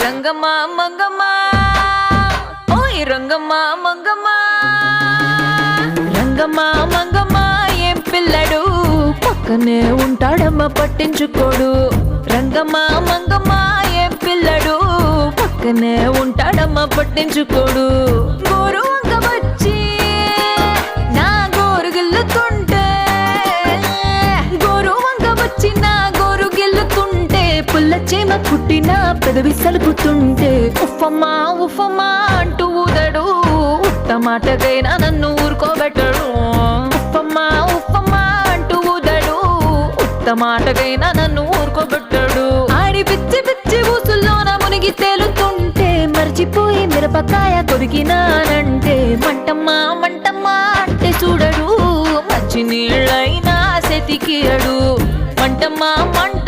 రంగమ్మ మంగమ్మ ఓయ్ రంగమ్మ మంగమ్మ రంగమ్మ మంగమ్మ ఏం పిల్లడు పక్కనే ఉంటాడమ్మ పట్టించుకోడు రంగమ్మ మంగమ్మ ఏం పిల్లడు పక్కనే ఉంటాడమ్మ పట్టించుకోడు గోరు వంక వచ్చి నా గోరు గిల్లుతుంటే గోరు వంక వచ్చి నా గోరు గిల్లుతుంటే పుల్ల చేమ కుట్టిన పెదవి సలుపుతుంటే ఉఫమ్మా ఉఫమ్మా అంటూ ఊదడు ఉత్త మాటకైనా నన్ను ఊరుకోబెట్టడు ఉఫమ్మా ఉఫమ్మా అంటూ ఊదడు ఉత్త మాటకైనా నన్ను ఊరుకోబెట్టడు ఆడి పిచ్చి పిచ్చి ఊసుల్లోన మునిగి తేలుతుంటే మర్చిపోయి మిరపకాయ కొరికినానంటే మంటమ్మా మంటమ్మా అంటే చూడడు మంచి నీళ్ళైనా సెతికియడు మంటమ్మా మంట